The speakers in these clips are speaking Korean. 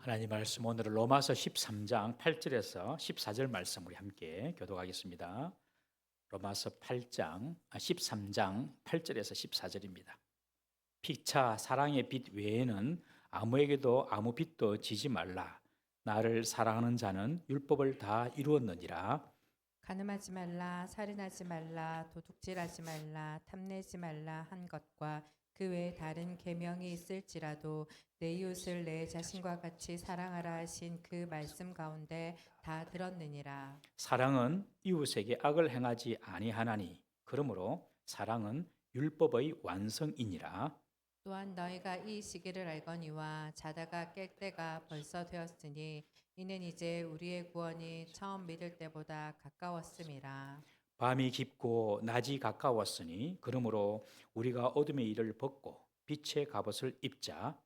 하나님 말씀 오늘은 로마서 13장 8절에서 14절 말씀 우리 함께 교독하겠습니다. 로마서 13장 8절에서 14절입니다. 피차 사랑의 빛 외에는 아무에게도 아무 빛도 지지 말라. 나를 사랑하는 자는 율법을 다 이루었느니라. 간음하지 말라, 살인하지 말라, 도둑질하지 말라, 탐내지 말라 한 것과 그 외에 다른 계명이 있을지라도 내 이웃을 내 자신과 같이 사랑하라 하신 그 말씀 가운데 다 들었느니라. 사랑은 이웃에게 악을 행하지 아니하나니 그러므로 사랑은 율법의 완성이니라. 또한 너희가 이 시기를 알거니와 자다가 깰 때가 벌써 되었으니 이는 이제 우리의 구원이 처음 믿을 때보다 가까웠음이라. 밤이 깊고 낮이 가까웠으니 그러므로 우리가 어둠의 일을 벗고 빛의 갑옷을 입자.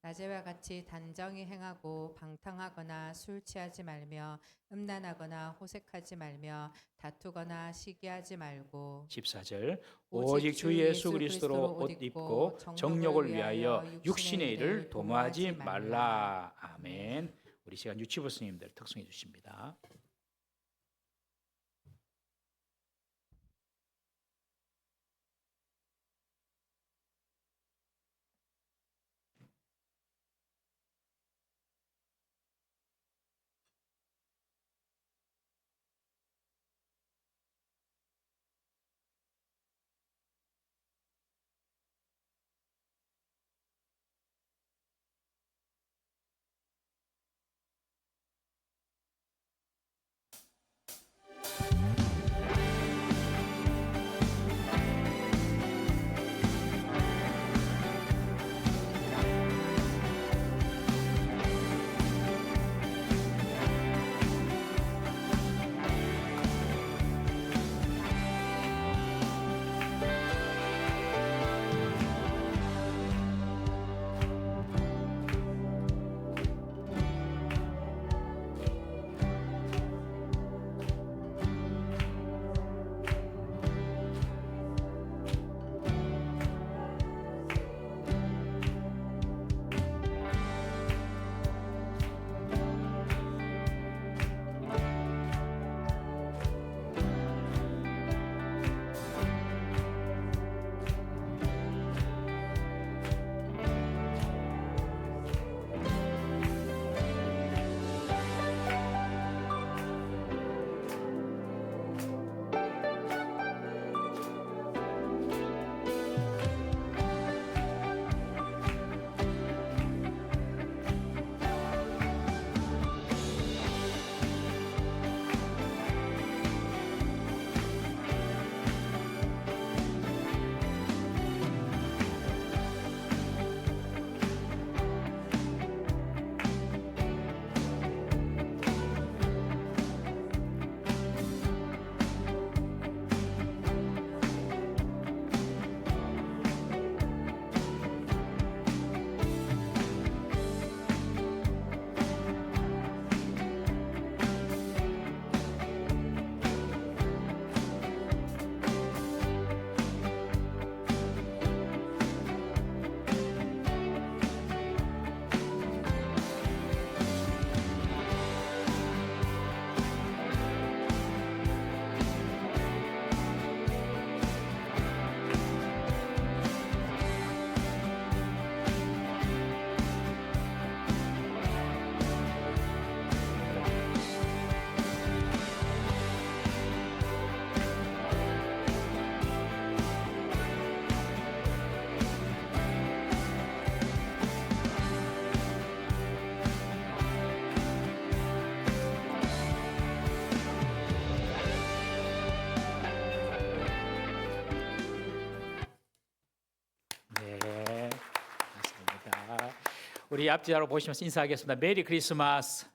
낮에와 같이 단정히 행하고 방탕하거나 술 취하지 말며 음란하거나 호색하지 말며 다투거나 시기하지 말고 14절 오직 주 예수 그리스도로 옷 입고 정욕을 위하여 육신의 일을 도모하지 말라. 아멘. 우리 시간 유치부 스님들 특송해 주십니다. 네, 감사합니다. 우리 앞뒤로 보시면서 인사하겠습니다. 메리 크리스마스.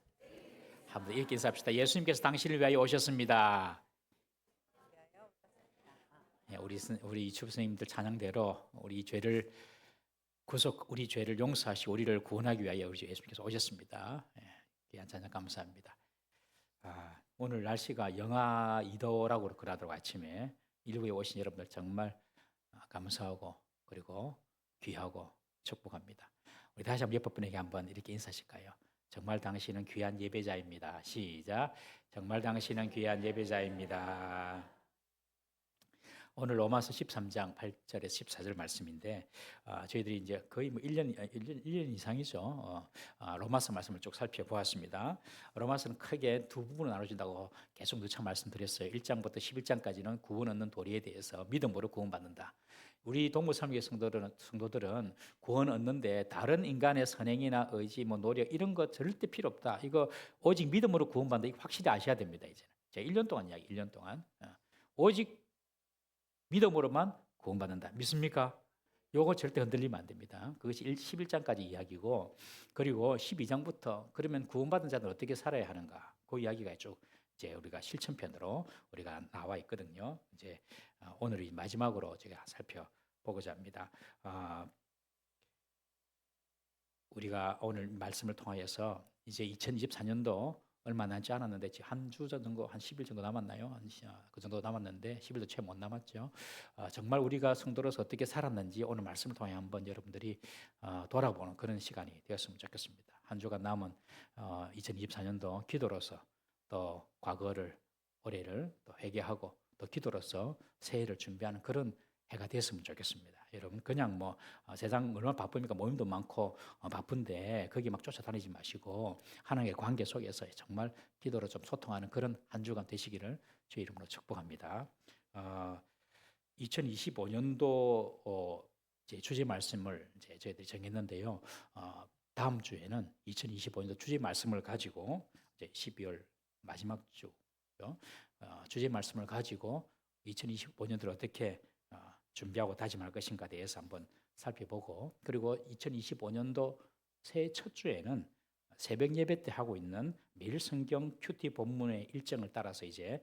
한번 읽기 인사합시다. 예수님께서 당신을 위하여 오셨습니다. 네, 우리 유튜브 선생님들 찬양대로 우리 죄를 우리 죄를 용서하시고 우리를 구원하기 위하여 우리 예수님께서 오셨습니다. 귀한 찬양 감사합니다. 오늘 날씨가 영하 2도라고 그러더라고요. 아침에 일부에 오신 여러분들 정말 감사하고 그리고 귀하고 축복합니다. 우리 다시 한번 옆에 분에게 한번 이렇게 인사하실까요? 정말 당신은 귀한 예배자입니다. 시작. 정말 당신은 귀한 예배자입니다. 오늘 로마서 13장 8절에서 14절 말씀인데 저희들이 이제 거의 뭐 1년 이상이죠. 로마서 말씀을 쭉 살펴보았습니다. 로마서는 크게 두 부분으로 나눠진다고 계속 누차 말씀드렸어요. 1장부터 11장까지는 구원 얻는 도리에 대해서 믿음으로 구원받는다. 우리 동부삼위의 성도들은 구원 얻는데 다른 인간의 선행이나 의지, 뭐 노력 이런 거 절대 필요 없다. 이거 오직 믿음으로 구원받는다. 이거 확실히 아셔야 됩니다. 이제는. 자, 1년 동안 이야기, 1년 동안 오직 믿음으로만 구원받는다. 믿습니까? 요거 절대 흔들리면 안 됩니다. 그것이 11장까지 이야기고, 그리고 12장부터 그러면 구원받은 자들 어떻게 살아야 하는가? 그 이야기가 쭉 이제 우리가 실천편으로 우리가 나와 있거든요. 이제 오늘이 마지막으로 제가 살펴보고자 합니다. 우리가 오늘 말씀을 통하여서 이제 2024년도 얼마 남지 않았는데 지금 한 주 정도, 한 10일 정도 남았나요? 그 정도 남았는데 10일도 채 못 남았죠. 정말 우리가 성도로서 어떻게 살았는지 오늘 말씀을 통해 한번 여러분들이 돌아보는 그런 시간이 되었으면 좋겠습니다. 한 주가 남은 2024년도 기도로서 또 과거를, 올해를 또 회개하고 또 기도로서 새해를 준비하는 그런 해가 됐으면 좋겠습니다. 여러분 그냥 뭐 세상 얼마나 바쁩니까? 모임도 많고 바쁜데 거기 막 쫓아다니지 마시고 하나님의 관계 속에서 정말 기도로 좀 소통하는 그런 한 주간 되시기를 주의 이름으로 축복합니다. 2025년도 이제 주제 말씀을 이제 저희들이 정했는데요. 다음 주에는 2025년도 주제 말씀을 가지고 이제 12월 마지막 주 주제 말씀을 가지고 2025년도를 어떻게 준비하고 다짐할 것인가에 대해서 한번 살펴보고, 그리고 2025년도 새해 첫 주에는 새벽 예배 때 하고 있는 매일 성경 큐티 본문의 일정을 따라서 이제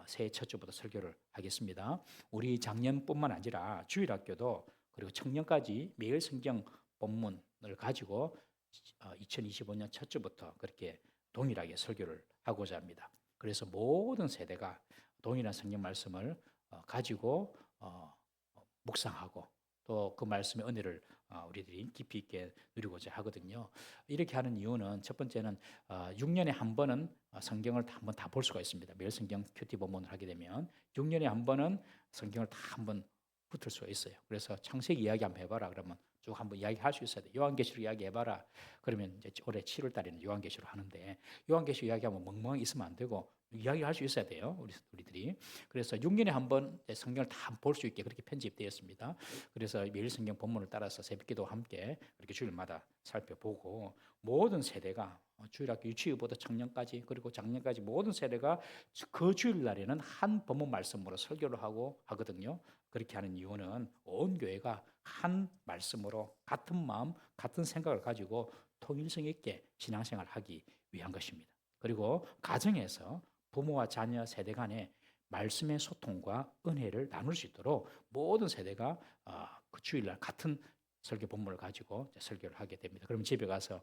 새해 첫 주부터 설교를 하겠습니다. 우리 작년뿐만 아니라 주일학교도 그리고 청년까지 매일 성경 본문을 가지고 2025년 첫 주부터 그렇게 동일하게 설교를 하고자 합니다. 그래서 모든 세대가 동일한 성경 말씀을 가지고 묵상하고 또 그 말씀의 은혜를 우리들이 깊이 있게 누리고자 하거든요. 이렇게 하는 이유는 첫 번째는 6년에 한 번은 성경을 한번 다 볼 수가 있습니다. 매일 성경 큐티 본문을 하게 되면 6년에 한 번은 성경을 다 한번 붙을 수가 있어요. 그래서 창세기 이야기 한번 해봐라 그러면 쭉 한번 이야기할 수 있어야 돼. 요한계시록 이야기해봐라 그러면 이제 올해 7월 달에는 요한계시록 하는데 요한계시록 이야기하면 멍멍히 있으면 안 되고 이야기할 수 있어야 돼요. 우리들이. 그래서 6년에 한 번 성경을 다 볼 수 있게 그렇게 편집되었습니다. 그래서 매일 성경 본문을 따라서 새벽기도와 함께 그렇게 주일마다 살펴보고 모든 세대가 주일학교 유치부부터 청년까지 그리고 작년까지 모든 세대가 그 주일날에는 한 본문 말씀으로 설교를 하고 하거든요. 그렇게 하는 이유는 온 교회가 한 말씀으로 같은 마음, 같은 생각을 가지고 통일성 있게 신앙생활을 하기 위한 것입니다. 그리고 가정에서 부모와 자녀 세대 간의 말씀의 소통과 은혜를 나눌 수 있도록 모든 세대가 그 주일날 같은 설교 본문을 가지고 설교를 하게 됩니다. 그러면 집에 가서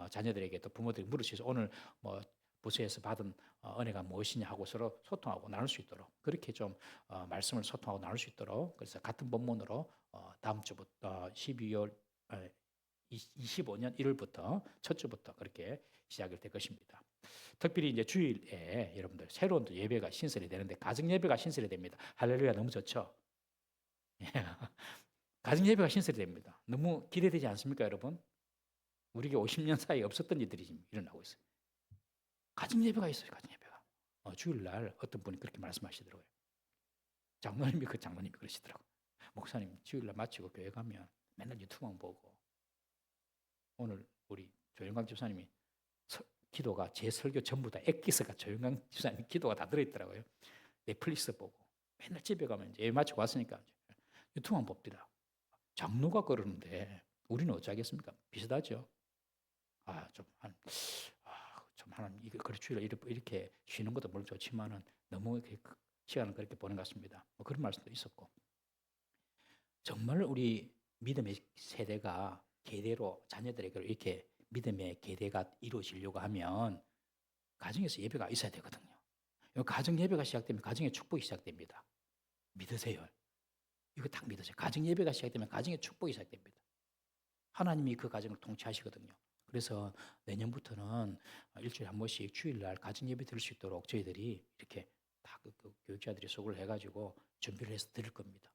자녀들에게 또 부모들이 물으셔서 오늘 뭐 부서에서 받은 은혜가 무엇이냐 하고 서로 소통하고 나눌 수 있도록 그렇게 좀 말씀을 소통하고 나눌 수 있도록 그래서 같은 본문으로 다음 주부터 12월 25년 1월부터 첫 주부터 그렇게 시작이 될 것입니다. 특별히 이제 주일에 여러분들 새로운 또 예배가 신설이 되는데 가정 예배가 신설이 됩니다. 할렐루야 너무 좋죠? 가정 예배가 신설이 됩니다. 너무 기대되지 않습니까, 여러분? 우리에게 50년 사이에 없었던 일들이 지금 일어나고 있어요. 가정 예배가 있어요, 가정 예배가. 주일날 어떤 분이 그렇게 말씀하시더라고요. 장로님이 그러시더라고요. 목사님 주일날 마치고 교회 가면 맨날 유튜브만 보고 오늘 우리 조영광 집사님이 기도가 제 설교 전부 다 엑기스가 조영광 집사님 기도가 다 들어있더라고요. 넷플릭스 보고 맨날 집에 가면 이제 예배 마치고 왔으니까 유튜브만 봅니다. 장로가 그러는데 우리는 어쩌겠습니까? 비슷하죠. 좀 하나님 이거 그래 주일에 이렇게 쉬는 것도 물론 좋지만은 너무 시간을 그렇게 보낸 것 같습니다. 뭐 그런 말씀도 있었고 정말 우리 믿음의 세대가 계대로 자녀들에게 이렇게 믿음의 계대가 이루어지려고 하면 가정에서 예배가 있어야 되거든요. 가정 예배가 시작되면 가정의 축복이 시작됩니다. 믿으세요. 이거 딱 믿으세요. 가정 예배가 시작되면 가정의 축복이 시작됩니다. 하나님이 그 가정을 통치하시거든요. 그래서 내년부터는 일주일에 한 번씩 주일날 가정 예배 드릴 수 있도록 저희들이 이렇게 다 그 교육자들이 수고를 해가지고 준비를 해서 드릴 겁니다.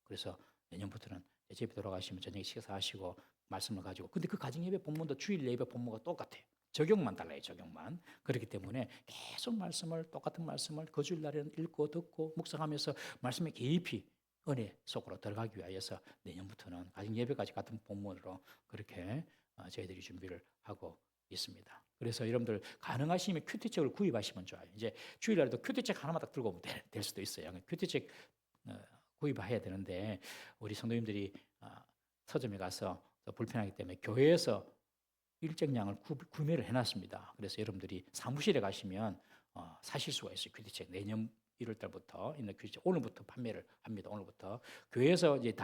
그래서 내년부터는 집에 돌아가시면 저녁에 식사하시고 말씀을 가지고, 근데 그 가정 예배 본문도 주일 예배 본문과 똑같아요. 적용만 달라요, 적용만. 그렇기 때문에 계속 말씀을, 똑같은 말씀을 그 주일날에는 읽고 듣고 묵상하면서 말씀에 깊이 은혜 속으로 들어가기 위하여서 내년부터는 가정 예배까지 같은 본문으로 그렇게 저희들이 준비를 하고 있습니다. 그래서 여러분들 가능하시면 큐티책을 구입하시면 좋아요. 이제 주일날에도 큐티책 하나만 딱 들고 오면 될 수도 있어요. 큐티책 구입해야 되는데 우리 성도님들이 서점에 가서 불편하기 때문에 교회에서 일정량을 구매를 해놨습니다. 그래서 여러분들이 사무실에 가시면 사실 수가 있어요. 큐티책 내년 1월 달부터 있는 큐티책 오늘부터 판매를 합니다. 오늘부터 교회에서 이제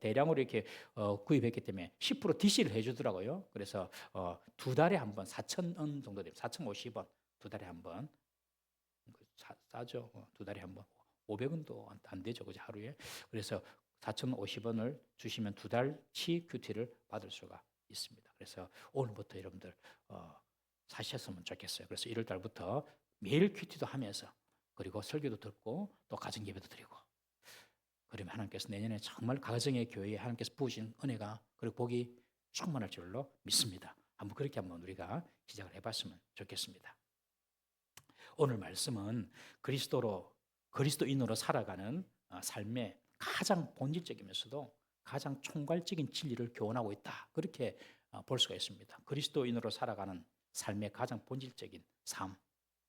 대량으로 이렇게 구입했기 때문에 10% DC를 해주더라고요. 그래서 두 달에 한 번 4,000원 정도 됩니다. 4,050원 두 달에 한 번. 싸죠. 두 달에 한 번. 500원도 안 되죠, 그죠, 하루에. 그래서 4,050원을 주시면 두 달치 큐티를 받을 수가 있습니다. 그래서 오늘부터 여러분들 사셨으면 좋겠어요. 그래서 1월 달부터 매일 큐티도 하면서 그리고 설교도 듣고 또 가정 예배도 드리고, 그러면 하나님께서 내년에 정말 가정의 교회에 하나님께서 부으신 은혜가 그리고 복이 충만할 줄로 믿습니다. 그렇게 한번 우리가 시작을 해봤으면 좋겠습니다. 오늘 말씀은 그리스도인으로 살아가는 삶의 가장 본질적이면서도 가장 총괄적인 진리를 교훈하고 있다. 그렇게 볼 수가 있습니다. 그리스도인으로 살아가는 삶의 가장 본질적인 삶,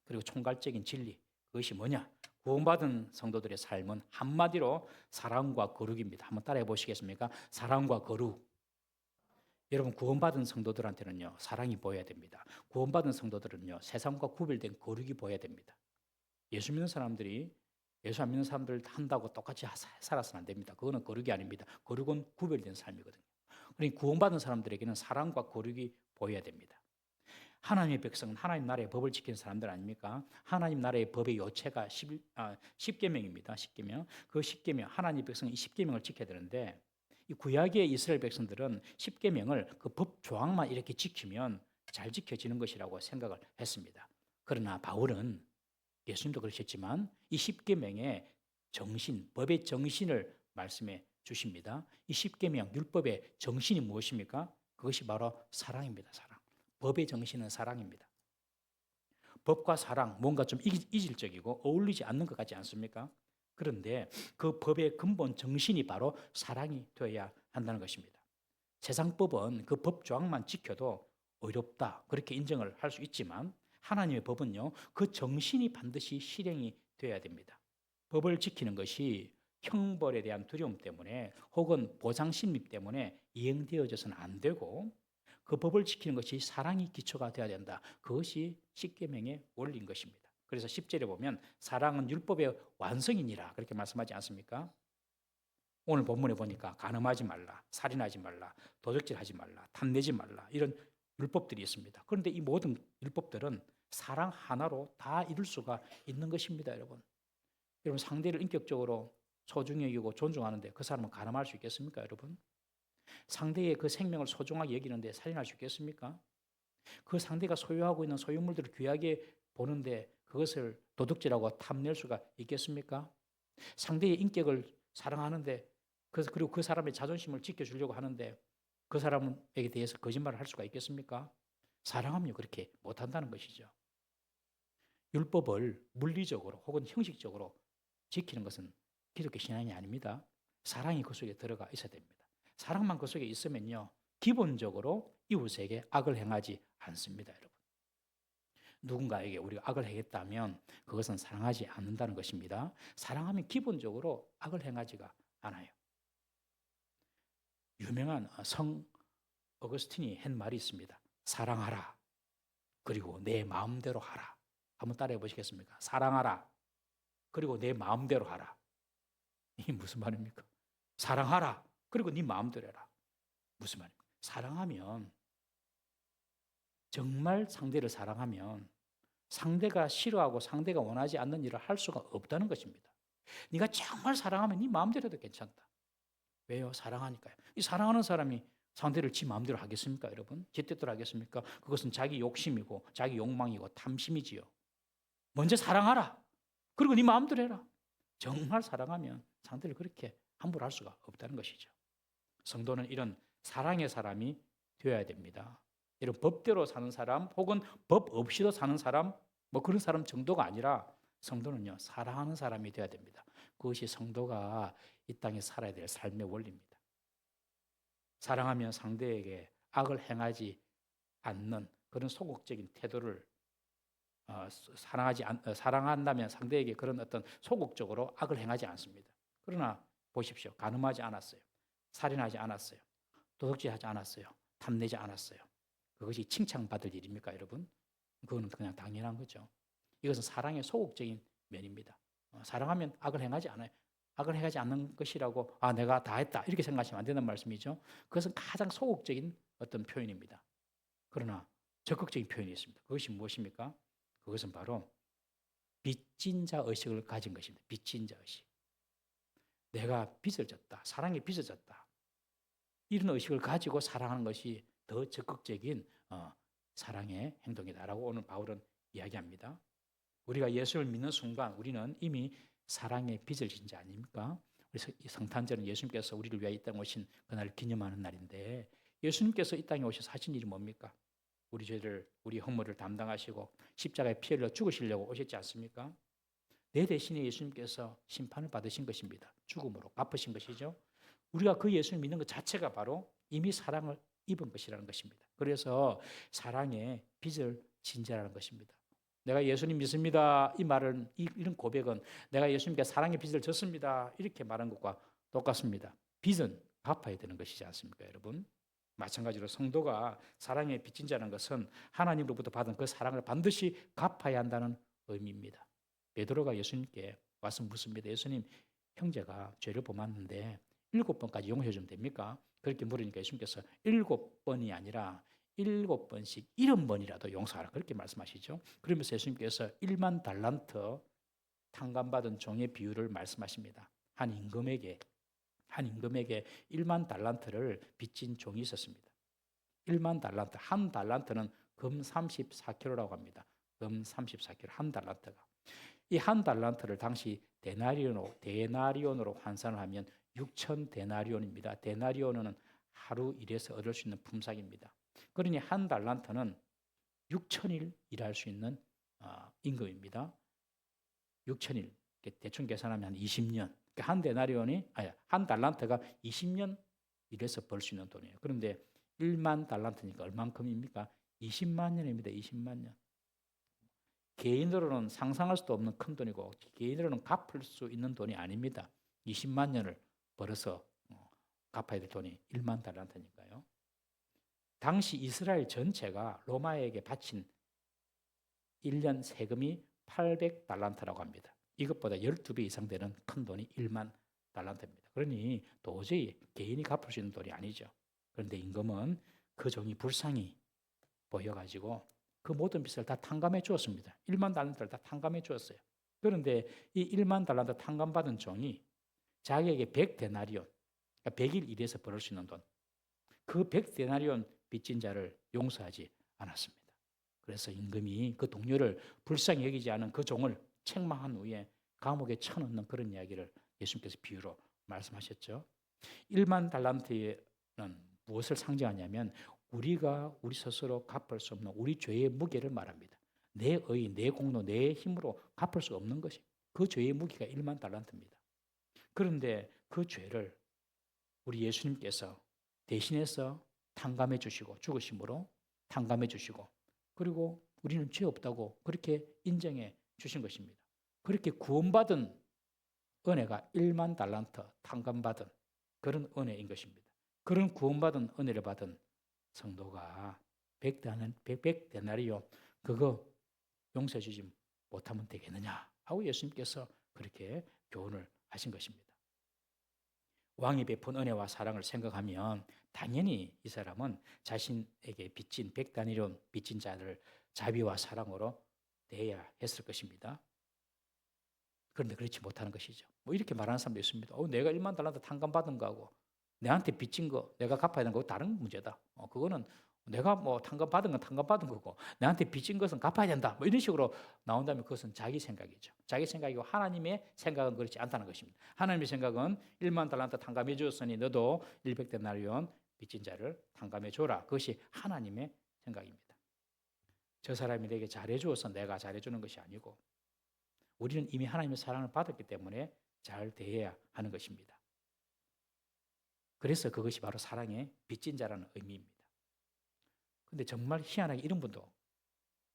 그리고 총괄적인 진리, 그것이 뭐냐? 구원받은 성도들의 삶은 한마디로 사랑과 거룩입니다. 한번 따라해 보시겠습니까? 사랑과 거룩. 여러분, 구원받은 성도들한테는요, 사랑이 보여야 됩니다. 구원받은 성도들은요, 세상과 구별된 거룩이 보여야 됩니다. 예수 믿는 사람들이 예수 안 믿는 사람들 한다고 똑같이 살아서는 안 됩니다. 그거는 거룩이 아닙니다. 거룩은 구별된 삶이거든요. 그러니 구원받은 사람들에게는 사랑과 거룩이 보여야 됩니다. 하나님의 백성은 하나님 나라의 법을 지키는 사람들 아닙니까? 하나님 나라의 법의 요체가 10계명입니다. 10계명. 그 10계명, 하나님의 백성은 이 10계명을 지켜야 되는데 이 구약의 이스라엘 백성들은 10계명을 그 법 조항만 이렇게 지키면 잘 지켜지는 것이라고 생각을 했습니다. 그러나 바울은, 예수님도 그러셨지만 이 10계명의 정신, 법의 정신을 말씀해 주십니다. 이 10계명, 율법의 정신이 무엇입니까? 그것이 바로 사랑입니다. 사랑. 법의 정신은 사랑입니다. 법과 사랑, 뭔가 좀 이질적이고 어울리지 않는 것 같지 않습니까? 그런데 그 법의 근본 정신이 바로 사랑이 되어야 한다는 것입니다. 세상 법은 그 법 조항만 지켜도 어렵다, 그렇게 인정을 할 수 있지만 하나님의 법은요, 그 정신이 반드시 실행이 되어야 됩니다. 법을 지키는 것이 형벌에 대한 두려움 때문에 혹은 보상심리 때문에 이행되어져서는 안 되고, 그 법을 지키는 것이 사랑이 기초가 되어야 된다. 그것이 십계명의 원리인 것입니다. 그래서 10절에 보면 사랑은 율법의 완성이니라 그렇게 말씀하지 않습니까? 오늘 본문에 보니까 간음하지 말라, 살인하지 말라, 도적질하지 말라, 탐내지 말라, 이런 율법들이 있습니다. 그런데 이 모든 율법들은 사랑 하나로 다 이룰 수가 있는 것입니다. 여러분, 상대를 인격적으로 소중히 여기고 존중하는데 그 사람은 간음할 수 있겠습니까? 여러분, 상대의 그 생명을 소중하게 여기는데 살인할 수 있겠습니까? 그 상대가 소유하고 있는 소유물들을 귀하게 보는데 그것을 도둑질하고 탐낼 수가 있겠습니까? 상대의 인격을 사랑하는데 그리고 그 사람의 자존심을 지켜주려고 하는데 그 사람에게 대해서 거짓말을 할 수가 있겠습니까? 사랑하면 그렇게 못한다는 것이죠. 율법을 물리적으로 혹은 형식적으로 지키는 것은 기독교 신앙이 아닙니다. 사랑이 그 속에 들어가 있어야 됩니다. 사랑만 그 속에 있으면요, 기본적으로 이웃에게 악을 행하지 않습니다. 여러분, 누군가에게 우리가 악을 행했다면 그것은 사랑하지 않는다는 것입니다. 사랑하면 기본적으로 악을 행하지가 않아요. 유명한 성 어거스틴이 한 말이 있습니다. 사랑하라, 그리고 내 마음대로 하라. 한번 따라해 보시겠습니까? 사랑하라, 그리고 내 마음대로 하라. 이게 무슨 말입니까? 사랑하라, 그리고 네 마음대로 해라. 무슨 말입니까? 사랑하면, 정말 상대를 사랑하면 상대가 싫어하고 상대가 원하지 않는 일을 할 수가 없다는 것입니다. 네가 정말 사랑하면 네 마음대로 해도 괜찮다. 왜요? 사랑하니까요. 이 사랑하는 사람이 상대를 지 마음대로 하겠습니까, 여러분? 지 뜻대로 하겠습니까? 그것은 자기 욕심이고 자기 욕망이고 탐심이지요. 먼저 사랑하라. 그리고 네 마음대로 해라. 정말 사랑하면 상대를 그렇게 함부로 할 수가 없다는 것이죠. 성도는 이런 사랑의 사람이 되어야 됩니다. 이런 법대로 사는 사람 혹은 법 없이도 사는 사람 뭐 그런 사람 정도가 아니라 성도는요, 사랑하는 사람이 되어야 됩니다. 그것이 성도가 이 땅에 살아야 될 삶의 원리입니다. 사랑하면 상대에게 악을 행하지 않는 그런 소극적인 태도를 사랑한다면 상대에게 그런 어떤 소극적으로 악을 행하지 않습니다. 그러나 보십시오. 간음하지 않았어요. 살인하지 않았어요. 도둑질하지 않았어요. 탐내지 않았어요. 그것이 칭찬받을 일입니까, 여러분? 그거는 그냥 당연한 거죠. 이것은 사랑의 소극적인 면입니다. 사랑하면 악을 행하지 않아요. 악을 행하지 않는 것이라고 내가 다 했다 이렇게 생각하시면 안 된다는 말씀이죠. 그것은 가장 소극적인 어떤 표현입니다. 그러나 적극적인 표현이 있습니다. 그것이 무엇입니까? 그것은 바로 빚진 자 의식을 가진 것입니다. 빚진 자 의식. 내가 빚을 졌다. 사랑에 빚을 졌다. 이런 의식을 가지고 사랑하는 것이 더 적극적인 사랑의 행동이다라고 오늘 바울은 이야기합니다. 우리가 예수를 믿는 순간 우리는 이미 사랑의 빚을 진 자 아닙니까? 우리 성탄절은 예수님께서 우리를 위하여 이 땅에 오신 그날을 기념하는 날인데 예수님께서 이 땅에 오셔서 하신 일이 뭡니까? 우리 죄를, 우리 허물을 담당하시고 십자가에 피 흘려 죽으시려고 오셨지 않습니까? 내 대신에 예수님께서 심판을 받으신 것입니다. 죽음으로 갚으신 것이죠. 우리가 그 예수를 믿는 것 자체가 바로 이미 사랑을 입은 것이라는 것입니다. 그래서 사랑의 빚을 진자라는 것입니다. 내가 예수님 믿습니다. 이 말은 이런 고백은 내가 예수님께 사랑의 빚을 졌습니다. 이렇게 말한 것과 똑같습니다. 빚은 갚아야 되는 것이지 않습니까, 여러분? 마찬가지로 성도가 사랑의 빚진 자는 것은 하나님으로부터 받은 그 사랑을 반드시 갚아야 한다는 의미입니다. 베드로가 예수님께 와서 묻습니다. 예수님, 형제가 죄를 범했는데 7번까지 용서해 주면 됩니까? 그렇게 물으니까 예수님께서 7번이 아니라 7번씩 70번이라도 용서하라 그렇게 말씀하시죠. 그러면서 예수님께서 1만 달란트 탕감받은 종의 비유를 말씀하십니다. 한 임금에게 1만 달란트를 빚진 종이 있었습니다. 1만 달란트, 한 달란트는 금 34kg라고 합니다. 금 34kg, 한 달란트가. 이 한 달란트를 당시 데나리온으로 환산을 하면 6천 데나리온입니다. 데나리온은 하루 일해서 얻을 수 있는 품삯입니다. 그러니 한 달란트는 6천일 일할 수 있는 임금입니다. 6천일 대충 계산하면 한 20년. 한 달란트가 20년 일해서 벌 수 있는 돈이에요. 그런데 1만 달란트니까 얼만큼입니까? 20만 년입니다. 20만 년. 개인으로는 상상할 수도 없는 큰 돈이고 개인으로는 갚을 수 있는 돈이 아닙니다. 20만 년을 벌어서 갚아야 될 돈이 1만 달란트니까요. 당시 이스라엘 전체가 로마에게 바친 1년 세금이 800달란트라고 합니다. 이것보다 12배 이상 되는 큰 돈이 1만 달란트입니다. 그러니 도저히 개인이 갚을 수 있는 돈이 아니죠. 그런데 임금은 그 종이 불쌍히 보여가지고 그 모든 빚을 다 탕감해 주었습니다. 1만 달란트를 다 탕감해 주었어요. 그런데 이 1만 달란트 탕감받은 종이 자기에게 100데나리온, 그러니까 100일 일해서 벌을 수 있는 돈, 그 100데나리온 빚진 자를 용서하지 않았습니다. 그래서 임금이 그 동료를 불쌍히 여기지 않은 그 종을 책망한 후에 감옥에 쳐넣는 그런 이야기를 예수님께서 비유로 말씀하셨죠. 1만 달란트는 무엇을 상징하냐면 우리가 우리 스스로 갚을 수 없는 우리 죄의 무게를 말합니다. 내 의, 내 공로, 내 힘으로 갚을 수 없는 것이 그 죄의 무게가 1만 달란트입니다. 그런데 그 죄를 우리 예수님께서 대신해서 탕감해 주시고 죽으심으로 탕감해 주시고 그리고 우리는 죄 없다고 그렇게 인정해 주신 것입니다. 그렇게 구원받은 은혜가 1만 달란트 탕감받은 그런 은혜인 것입니다. 그런 구원받은 은혜를 받은 성도가 100데나리온 그거 용서해 주지 못하면 되겠느냐 하고 예수님께서 그렇게 교훈을 하신 것입니다. 왕이 베푼 은혜와 사랑을 생각하면 당연히 이 사람은 자신에게 빚진 100데나리온 빚진 자를 자비와 사랑으로 대해야 했을 것입니다. 그런데 그렇지 못하는 것이죠. 뭐 이렇게 말하는 사람도 있습니다. 내가 1만 달란트 탕감받은 거하고 내한테 빚진 거 내가 갚아야 되는 거 다른 문제다. 그거는 내가 뭐 탕감받은 건 탕감받은 거고 내한테 빚진 것은 갚아야 된다. 뭐 이런 식으로 나온다면 그것은 자기 생각이죠. 자기 생각이고 하나님의 생각은 그렇지 않다는 것입니다. 하나님의 생각은 1만 달란트 탕감해 주었으니 너도 100데나리온 빚진 자를 탕감해 줘라. 그것이 하나님의 생각입니다. 저 사람이 내게 잘해 주어서 내가 잘해 주는 것이 아니고 우리는 이미 하나님의 사랑을 받았기 때문에 잘 대해야 하는 것입니다. 그래서 그것이 바로 사랑의 빚진 자라는 의미입니다. 근데 정말 희한하게 이런 분도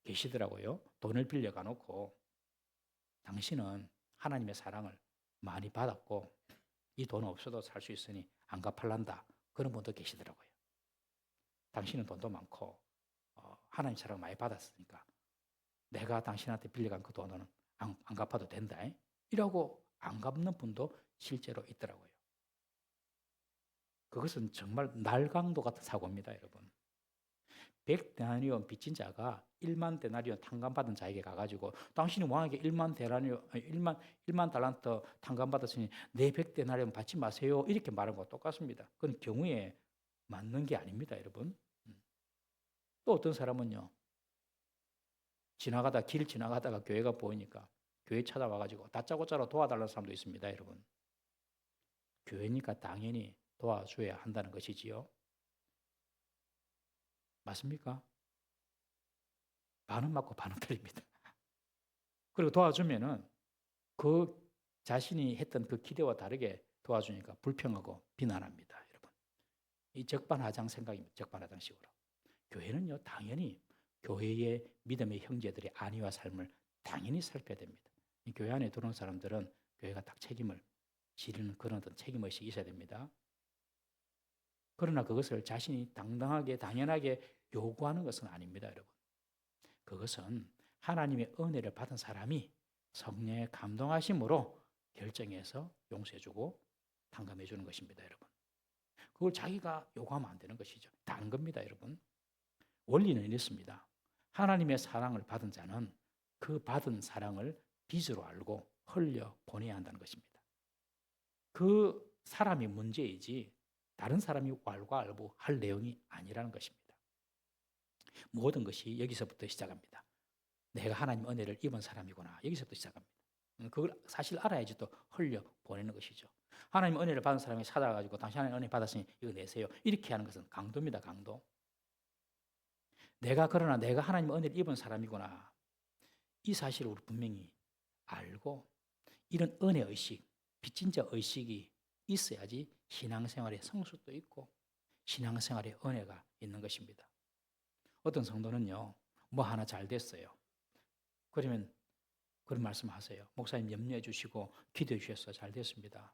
계시더라고요. 돈을 빌려가 놓고 당신은 하나님의 사랑을 많이 받았고 이 돈 없어도 살 수 있으니 안 갚을란다. 그런 분도 계시더라고요. 당신은 돈도 많고 하나님 사랑을 많이 받았으니까 내가 당신한테 빌려간 그 돈은 안 갚아도 된다. 이라고 안 갚는 분도 실제로 있더라고요. 그것은 정말 날강도 같은 사고입니다, 여러분. 100데나리온 빚진 자가 1만 데나리온 탕감받은 자에게 가가지고 당신이 왕에게 1만 달란트 탕감받았으니 내 100데나리온 받지 마세요. 이렇게 말하는 거 똑같습니다. 그건 경우에 맞는 게 아닙니다, 여러분. 또 어떤 사람은요. 길 지나가다가 교회가 보이니까 교회 찾아와가지고 다짜고짜로 도와달라는 사람도 있습니다, 여러분. 교회니까 당연히 도와줘야 한다는 것이지요. 맞습니까? 반은 맞고 반은 틀립니다. 그리고 도와주면은 그 자신이 했던 그 기대와 다르게 도와주니까 불평하고 비난합니다, 여러분. 이 적반하장 생각입니다. 적반하장식으로. 교회는요, 당연히 교회의 믿음의 형제들의 안위와 삶을 당연히 살펴야 됩니다. 이 교회 안에 들어온 사람들은 교회가 딱 책임을 지르는 그런 어떤 책임의식이 있어야 됩니다. 그러나 그것을 자신이 당당하게 당연하게 요구하는 것은 아닙니다, 여러분. 그것은 하나님의 은혜를 받은 사람이 성령의 감동하심으로 결정해서 용서해주고 탕감해주는 것입니다, 여러분. 그걸 자기가 요구하면 안 되는 것이죠. 다른 겁니다, 여러분. 원리는 이렇습니다. 하나님의 사랑을 받은 자는 그 받은 사랑을 빚으로 알고 흘려 보내야 한다는 것입니다. 그 사람이 문제이지 다른 사람이 왈가왈부할 내용이 아니라는 것입니다. 모든 것이 여기서부터 시작합니다. 내가 하나님 은혜를 입은 사람이구나. 여기서부터 시작합니다. 그걸 사실 알아야지 또 흘려 보내는 것이죠. 하나님 은혜를 받은 사람이 찾아가지고 당신 하나님 은혜 받았으니 이거 내세요. 이렇게 하는 것은 강도입니다. 강도. 그러나 내가 하나님 은혜를 입은 사람이구나. 이 사실을 우리 분명히 알고 이런 은혜의식, 빚진 자 의식이 있어야지 신앙생활에 성숙도 있고 신앙생활에 은혜가 있는 것입니다. 어떤 성도는요, 뭐 하나 잘 됐어요. 그러면 그런 말씀하세요. 목사님 염려해 주시고 기도해 주셔서 잘 됐습니다.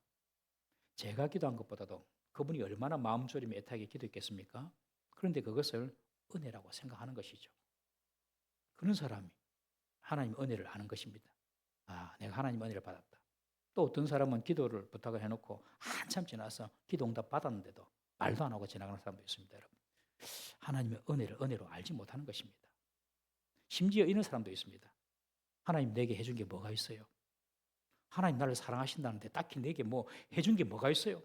제가 기도한 것보다도 그분이 얼마나 마음 졸이며 애타게 기도했겠습니까? 그런데 그것을 은혜라고 생각하는 것이죠. 그런 사람이 하나님 은혜를 아는 것입니다. 아, 내가 하나님 은혜를 받았다. 또 어떤 사람은 기도를 부탁을 해놓고 한참 지나서 기도 응답 받았는데도 말도 안 하고 지나가는 사람도 있습니다, 여러분. 하나님의 은혜를 은혜로 알지 못하는 것입니다. 심지어 이런 사람도 있습니다. 하나님 내게 해준 게 뭐가 있어요? 하나님 나를 사랑하신다는데 딱히 내게 뭐 해준 게 뭐가 있어요?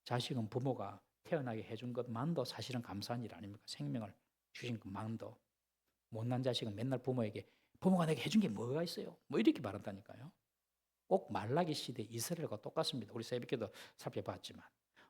자식은 부모가 태어나게 해준 것만도 사실은 감사한 일 아닙니까? 생명을 주신 것만도. 못난 자식은 맨날 부모가 내게 해준 게 뭐가 있어요? 뭐 이렇게 말한다니까요. 꼭 말라기 시대 이스라엘과 똑같습니다. 우리 새벽에도 살펴봤지만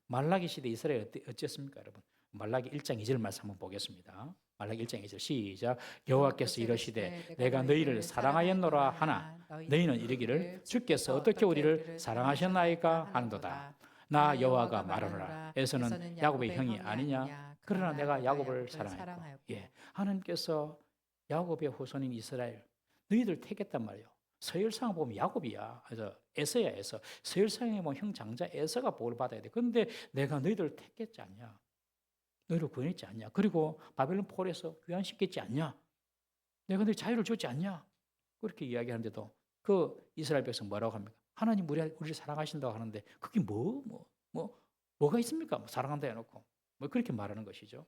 말라기 시대 이스라엘 어땠습니까, 여러분? 말라기 1장 2절 말씀 한번 보겠습니다. 말라기 1장 2절 시작. 여호와께서 이르시되 내가 너희를 사랑하였노라 하나 너희는 이르기를 주께서 어떻게 우리를 사랑하셨나이까 하는도다. 나 여호와가 말하노라. 에서는 야곱의 형이 아니냐. 그러나 내가 야곱을 사랑하였고. 예, 하나님께서 야곱의 후손인 이스라엘 너희들 택했단 말이에요. 서열상 보면 야곱이야. 그래서 에서야 에서. 서열상에 보면 형 장자 에서가 복을 받아야 돼. 그런데 내가 너희들을 택했지 않냐? 너희를 구원했지 않냐? 그리고 바벨론 폴에서 귀환시켰지 않냐? 내가 너희 자유를 줬지 않냐? 그렇게 이야기하는데도 그 이스라엘 백성 뭐라고 합니까? 하나님 우리를 사랑하신다고 하는데 그게 뭐가 있습니까? 뭐 사랑한다 해놓고 뭐 그렇게 말하는 것이죠.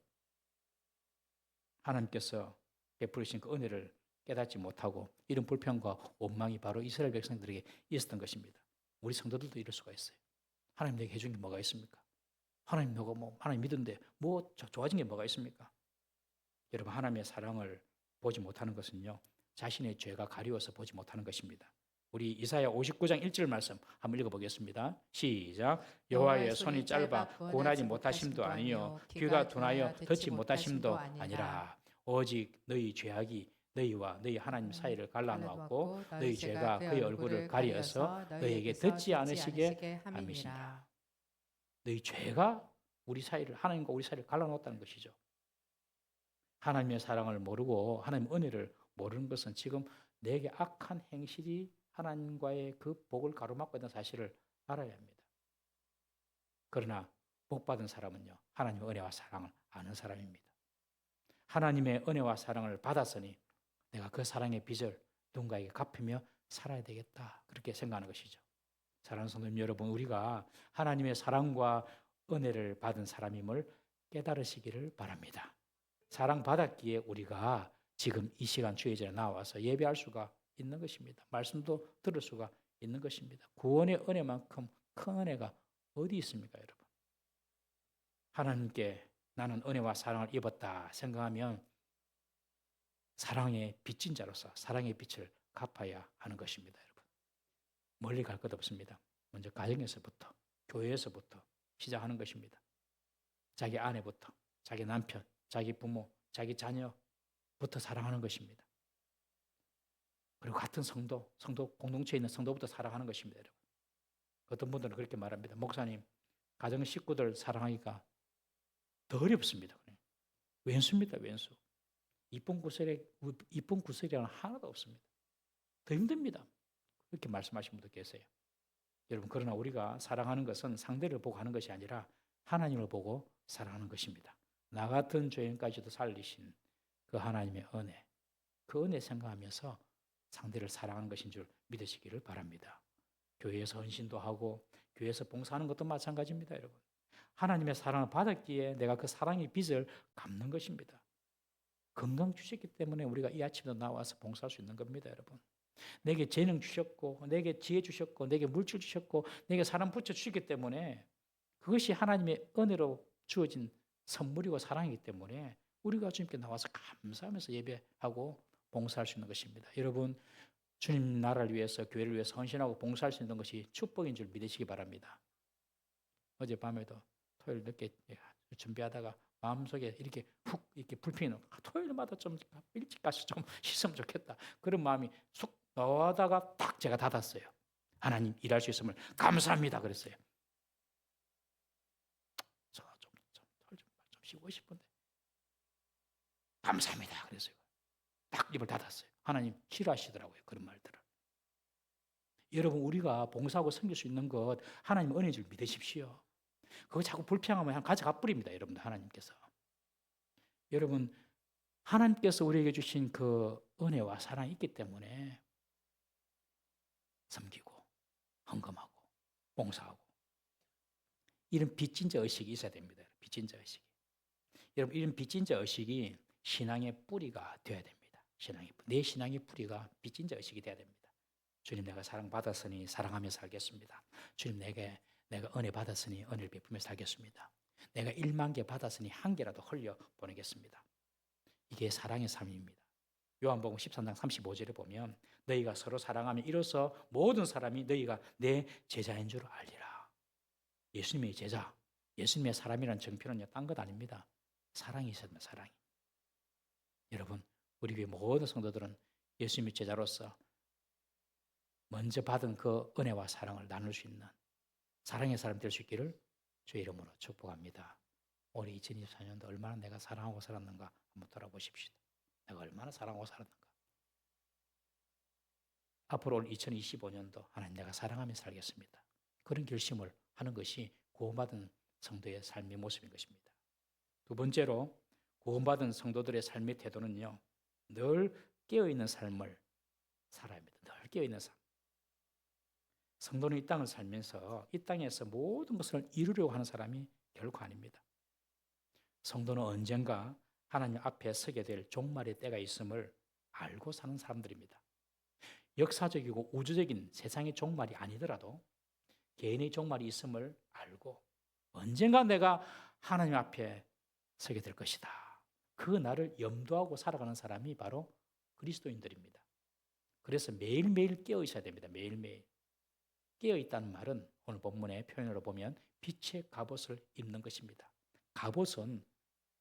하나님께서 베푸르신 그 은혜를 깨닫지 못하고 이런 불평과 원망이 바로 이스라엘 백성들에게 있었던 것입니다. 우리 성도들도 이럴 수가 있어요. 하나님 내게 해준 게 뭐가 있습니까? 하나님 너가 하나님 믿은데 좋아진 게 뭐가 있습니까? 여러분, 하나님의 사랑을 보지 못하는 것은요, 자신의 죄가 가리워서 보지 못하는 것입니다. 우리 이사야 59장 1절 말씀 한번 읽어보겠습니다. 시작. 여호와의 손이 짧아 구원하지 못하심도 아니요 귀가 둔하여 듣지 못하심도 아니라 오직 너희 죄악이 너희와 너희 하나님 사이를 갈라놓았고 너희 죄가 그의 얼굴을 가리어서 너희에게 듣지 않으시게 함이시니라. 너희 죄가 우리 사이를, 하나님과 우리 사이를 갈라놓았다는 것이죠. 하나님의 사랑을 모르고 하나님의 은혜를 모르는 것은 지금 내게 악한 행실이 하나님과의 그 복을 가로막고 있는 사실을 알아야 합니다. 그러나 복받은 사람은요, 하나님의 은혜와 사랑을 아는 사람입니다. 하나님의 은혜와 사랑을 받았으니 내가 그 사랑의 빚을 누군가에게 갚으며 살아야 되겠다, 그렇게 생각하는 것이죠. 사랑하는 성도님 여러분, 우리가 하나님의 사랑과 은혜를 받은 사람임을 깨달으시기를 바랍니다. 사랑받았기에 우리가 지금 이 시간 주의 전에 나와서 예배할 수가 있는 것입니다. 말씀도 들을 수가 있는 것입니다. 구원의 은혜만큼 큰 은혜가 어디 있습니까, 여러분? 하나님께 나는 은혜와 사랑을 입었다 생각하면 사랑의 빚진 자로서 사랑의 빚을 갚아야 하는 것입니다, 여러분. 멀리 갈 것 없습니다. 먼저 가정에서부터, 교회에서부터 시작하는 것입니다. 자기 아내부터, 자기 남편, 자기 부모, 자기 자녀부터 사랑하는 것입니다. 그리고 같은 성도 공동체에 있는 성도부터 사랑하는 것입니다, 여러분. 어떤 분들은 그렇게 말합니다. 목사님, 가정 식구들 사랑하기가 더 어렵습니다. 왼수입니다, 왼수. 이쁜 구설이라는 하나도 없습니다. 더 힘듭니다. 그렇게 말씀하신 분도 계세요. 여러분, 그러나 우리가 사랑하는 것은 상대를 보고 하는 것이 아니라 하나님을 보고 사랑하는 것입니다. 나 같은 죄인까지도 살리신 그 하나님의 은혜, 그 은혜 생각하면서 상대를 사랑하는 것인 줄 믿으시기를 바랍니다. 교회에서 헌신도 하고 교회에서 봉사하는 것도 마찬가지입니다, 여러분. 하나님의 사랑을 받았기에 내가 그 사랑의 빚을 갚는 것입니다. 건강 주셨기 때문에 우리가 이 아침에도 나와서 봉사할 수 있는 겁니다, 여러분. 내게 재능 주셨고, 내게 지혜 주셨고, 내게 물질 주셨고, 내게 사람 붙여주셨기 때문에 그것이 하나님의 은혜로 주어진 선물이고 사랑이기 때문에 우리가 주님께 나와서 감사하면서 예배하고 봉사할 수 있는 것입니다. 여러분, 주님 나라를 위해서, 교회를 위해서 헌신하고 봉사할 수 있는 것이 축복인 줄 믿으시기 바랍니다. 어젯밤에도 토요일 늦게 준비하다가 마음속에 이렇게 이렇게 불피는, 토요일마다 좀 일찍 가서 좀 씻으면 좋겠다, 그런 마음이 쑥 나와다가 딱 제가 닫았어요. 하나님 일할 수 있음을 감사합니다 그랬어요. 저 좀 쉬고 싶은데 감사합니다 그랬어요. 딱 입을 닫았어요. 하나님 싫어하시더라고요, 그런 말들을. 여러분, 우리가 봉사하고 섬길 수 있는 것 하나님 은혜인 줄 믿으십시오. 그거 자꾸 불평하면 가져가 버립니다, 여러분들. 하나님께서. 여러분, 하나님께서 우리에게 주신 그 은혜와 사랑이 있기 때문에 섬기고 헌금하고 봉사하고 이런 빚진 자 의식이 있어야 됩니다. 빚진 자 의식이. 여러분, 이런 빚진 자 의식이 신앙의 뿌리가 되어야 됩니다. 내 신앙의 뿌리가 빚진 자 의식이 되어야 됩니다. 주님, 내가 사랑받았으니 사랑하며 살겠습니다. 주님, 내가 은혜 받았으니 은혜를 베푸며 살겠습니다. 내가 1만 개 받았으니 1개라도 흘려 보내겠습니다. 이게 사랑의 삶입니다. 요한복음 13장 35절에 보면 너희가 서로 사랑하면 이로써 모든 사람이 너희가 내 제자인 줄 알리라. 예수님의 제자, 예수님의 사람이라는 정표는요, 딴 것 아닙니다. 사랑이 있어야 됩니다, 사랑이. 여러분, 우리 교회 모든 성도들은 예수님의 제자로서 먼저 받은 그 은혜와 사랑을 나눌 수 있는 사랑의 사람 될 수 있기를 주의 이름으로 축복합니다. 올해 2024년도 얼마나 내가 사랑하고 살았는가 한번 돌아보십시오. 내가 얼마나 사랑하고 살았는가. 앞으로 올 2025년도 하나님, 내가 사랑하며 살겠습니다. 그런 결심을 하는 것이 구원받은 성도의 삶의 모습인 것입니다. 두 번째로, 구원받은 성도들의 삶의 태도는요, 늘 깨어있는 삶을 살아야 합니다. 늘 깨어있는 삶. 성도는 이 땅을 살면서 이 땅에서 모든 것을 이루려고 하는 사람이 결코 아닙니다. 성도는 언젠가 하나님 앞에 서게 될 종말의 때가 있음을 알고 사는 사람들입니다. 역사적이고 우주적인 세상의 종말이 아니더라도 개인의 종말이 있음을 알고 언젠가 내가 하나님 앞에 서게 될 것이다. 그 날을 염두하고 살아가는 사람이 바로 그리스도인들입니다. 그래서 매일매일 깨어 있어야 됩니다. 매일매일. 깨어 있다는 말은 오늘 본문의 표현으로 보면 빛의 갑옷을 입는 것입니다. 갑옷은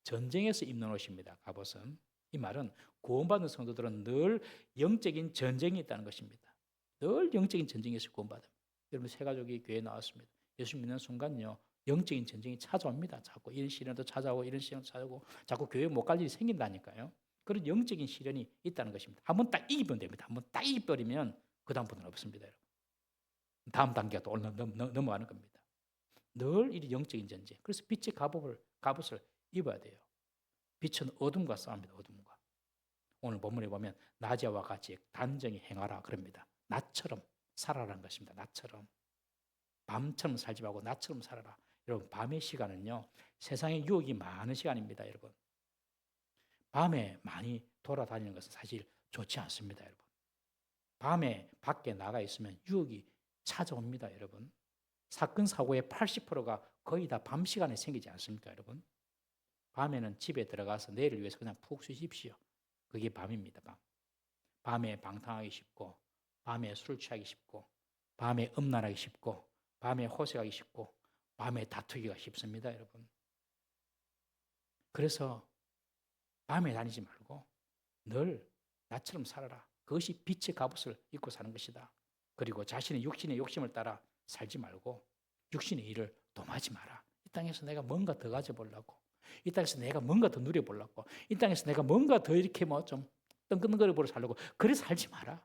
전쟁에서 입는 옷입니다. 갑옷은. 이 말은 구원받은 성도들은 늘 영적인 전쟁이 있다는 것입니다. 늘 영적인 전쟁에서 구원받습니다. 여러분 새 가족이 교회에 나왔습니다. 예수 믿는 순간요. 영적인 전쟁이 찾아옵니다. 자꾸 이런 시련도 찾아오고 이런 시련도 찾아오고 자꾸 교회 못 갈 일이 생긴다니까요. 그런 영적인 시련이 있다는 것입니다. 한번 딱 이기면 됩니다. 한번 딱 이겨버리면 그 다음부터는 없습니다. 여러분. 다음 단계가 또 넘어가는 겁니다. 늘 이 영적인 전쟁. 그래서 빛의 갑옷을 입어야 돼요. 빛은 어둠과 싸웁니다. 어둠과. 오늘 본문에 보면 낮에와 같이 단정히 행하라 그럽니다. 낮처럼 살아라는 것입니다. 낮처럼. 밤처럼 살지 말고 낮처럼 살아라. 여러분 밤의 시간은요. 세상에 유혹이 많은 시간입니다. 여러분. 밤에 많이 돌아다니는 것은 사실 좋지 않습니다. 여러분. 밤에 밖에 나가 있으면 유혹이 찾아옵니다. 여러분. 사건 사고의 80%가 거의 다 밤 시간에 생기지 않습니까? 여러분. 밤에는 집에 들어가서 내일을 위해서 그냥 푹 쉬십시오. 그게 밤입니다. 밤. 밤에 방탕하기 쉽고 밤에 술 취하기 쉽고 밤에 음란하기 쉽고 밤에 호색하기 쉽고 밤에 다투기가 쉽습니다. 여러분. 그래서 밤에 다니지 말고 늘 나처럼 살아라. 그것이 빛의 갑옷을 입고 사는 것이다. 그리고 자신의 육신의 욕심을 따라 살지 말고 육신의 일을 dom하지 마라. 이 땅에서 내가 뭔가 더 가져보려고 이 땅에서 내가 뭔가 더 누려보려고 이 땅에서 내가 뭔가 더 이렇게 뭐 좀 뜬끈거려 보려 살려고 그래 살지 마라.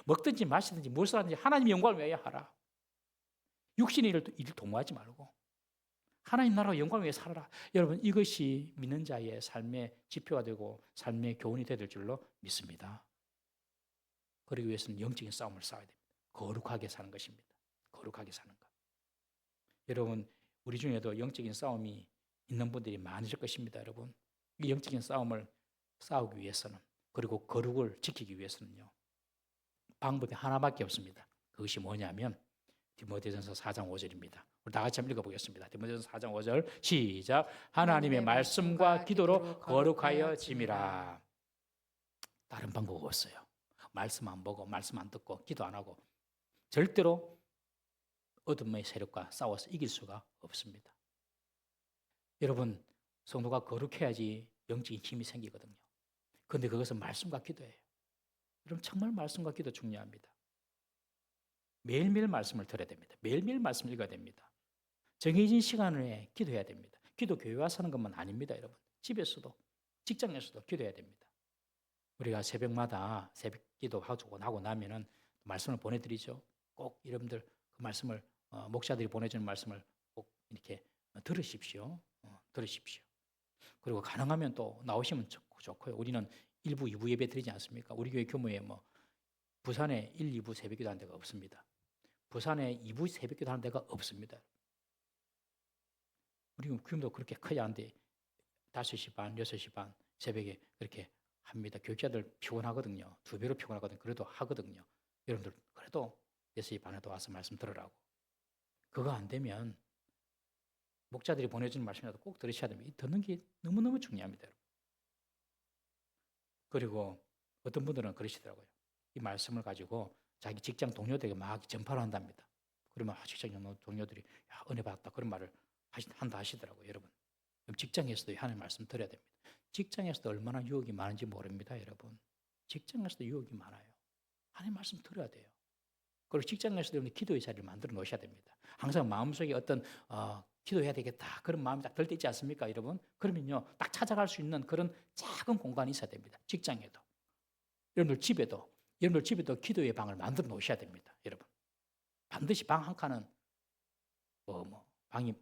먹든지 마시든지 무엇을 하든지 하나님의 영광을 위하여 하라. 육신의 일을 도모하지 말고 하나님 나라와 영광을 위해 살아라. 여러분 이것이 믿는 자의 삶의 지표가 되고 삶의 교훈이 될 줄로 믿습니다. 그러기 위해서는 영적인 싸움을 싸워야 됩니다. 거룩하게 사는 것입니다. 거룩하게 사는 것. 여러분 우리 중에도 영적인 싸움이 있는 분들이 많으실 것입니다. 여러분 이 영적인 싸움을 싸우기 위해서는 그리고 거룩을 지키기 위해서는요. 방법이 하나밖에 없습니다. 그것이 뭐냐면 디모데전서 4장 5절입니다. 우리 다 같이 한번 읽어보겠습니다. 디모데전서 4장 5절 시작. 하나님의 말씀과 기도로 거룩하여 짐이라. 다른 방법 없어요. 말씀 안 보고 말씀 안 듣고 기도 안 하고 절대로 어둠의 세력과 싸워서 이길 수가 없습니다. 여러분 성도가 거룩해야지 영적인 힘이 생기거든요. 그런데 그것은 말씀과 기도예요. 여러분 정말 말씀과 기도 중요합니다. 매일매일 말씀을 들어야 됩니다. 매일매일 말씀을 읽어야 됩니다. 정해진 시간에 기도해야 됩니다. 기도 교회 와서 하는 것만 아닙니다. 여러분 집에서도 직장에서도 기도해야 됩니다. 우리가 새벽마다 새벽 기도하고 나면은 말씀을 보내드리죠. 꼭 여러분들 그 말씀을 목사들이 보내주는 말씀을 꼭 이렇게 들으십시오. 들으십시오. 그리고 가능하면 또 나오시면 좋고요. 우리는 1부, 2부 예배 드리지 않습니까? 우리 교회 규모에 뭐 부산에 1, 2부 새벽기도 하는 데가 없습니다. 부산에 2부 새벽기도 하는 데가 없습니다. 우리 규모도 그렇게 크지 않은데 5시 반, 6시 반 새벽에 그렇게 합니다. 교육자들 피곤하거든요. 2배로 피곤하거든요. 그래도 하거든요. 여러분들 그래도 6시 반에도 와서 말씀 들으라고. 그거 안 되면 목자들이 보내주는 말씀이라도 꼭 들으셔야 됩니다. 듣는 게 너무너무 중요합니다. 여러분. 그리고 어떤 분들은 그러시더라고요. 이 말씀을 가지고 자기 직장 동료들에게 막 전파를 한답니다. 그러면 직장 동료들이 야, 은혜 받았다 그런 말을 한다 하시더라고요. 여러분. 그럼 직장에서도 하나님 말씀 드려야 됩니다. 직장에서도 얼마나 유혹이 많은지 모릅니다. 여러분. 직장에서도 유혹이 많아요. 하나님 말씀 들어야 돼요. 그리고 직장에서도 기도의 자리를 만들어 놓으셔야 됩니다. 항상 마음속에 어떤 기도해야 되겠다 그런 마음이 딱 들 때 있지 않습니까? 여러분. 그러면요. 딱 찾아갈 수 있는 그런 작은 공간이 있어야 됩니다. 직장에도. 여러분들 집에도 기도의 방을 만들어 놓으셔야 됩니다. 여러분. 반드시 방 한 칸은 방이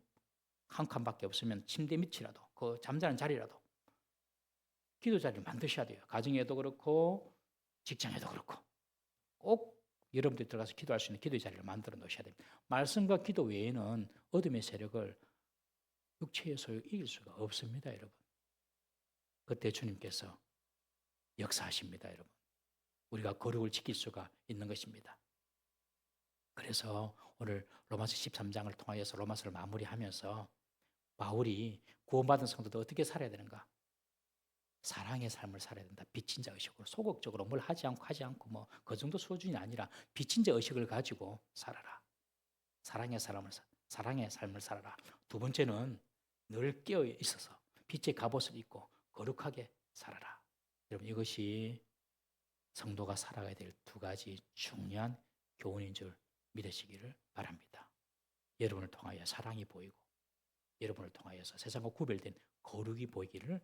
한 칸밖에 없으면 침대 밑이라도 그 잠자는 자리라도 기도 자리를 만드셔야 돼요. 가정에도 그렇고 직장에도 그렇고 꼭 여러분들이 들어가서 기도할 수 있는 기도의 자리를 만들어 놓으셔야 됩니다. 말씀과 기도 외에는 어둠의 세력을 육체에서 이길 수가 없습니다. 여러분. 그때 주님께서 역사하십니다. 여러분. 우리가 거룩을 지킬 수가 있는 것입니다. 그래서 오늘 로마서 13장을 통하여서 로마서를 마무리하면서 바울이 구원받은 성도도 어떻게 살아야 되는가? 사랑의 삶을 살아야 된다. 빚진 자 의식으로 소극적으로 뭘 하지 않고 뭐 그 정도 수준이 아니라 빚진 자 의식을 가지고 살아라. 사랑의 삶을 살아라. 두 번째는 늘 깨어 있어서 빛의 갑옷을 입고 거룩하게 살아라. 여러분 이것이 성도가 살아가야 될 두 가지 중요한 교훈인 줄 믿으시기를 바랍니다. 여러분을 통하여 사랑이 보이고 여러분을 통하여서 세상과 구별된 거룩이 보이기를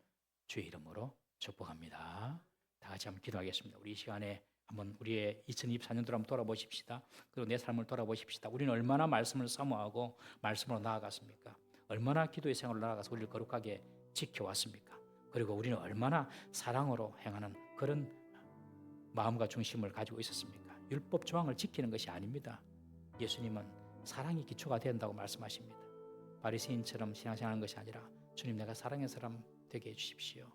주의 이름으로 축복합니다. 다 같이 한번 기도하겠습니다. 우리 이 시간에 한번 우리의 2024년도를 한번 돌아보십시다. 그리고 내 삶을 돌아보십시다. 우리는 얼마나 말씀을 사모하고 말씀으로 나아갔습니까? 얼마나 기도의 생활을 나아가서 우리를 거룩하게 지켜왔습니까? 그리고 우리는 얼마나 사랑으로 행하는 그런 마음과 중심을 가지고 있었습니까? 율법 조항을 지키는 것이 아닙니다. 예수님은 사랑이 기초가 된다고 말씀하십니다. 바리새인처럼 신앙생활하는 것이 아니라 주님 내가 사랑의 사람 되게 해주십시오.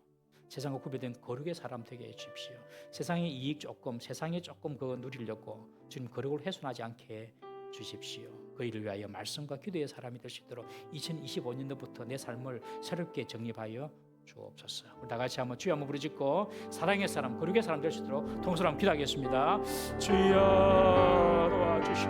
세상과 구별된 거룩의 사람 되게 해주십시오. 세상의 이익 조금, 세상에 조금 그거 누리려고 주님 거룩을 훼손하지 않게 주십시오. 그 일을 위하여 말씀과 기도의 사람이 될 수 있도록 2025년도부터 내 삶을 새롭게 정립하여 주옵소서. 우리 다 같이 한번 주여 한번 부르짖고 사랑의 사람, 거룩의 사람 될 수 있도록 동서로 한번 기도하겠습니다. 주여 도와주시옵소서.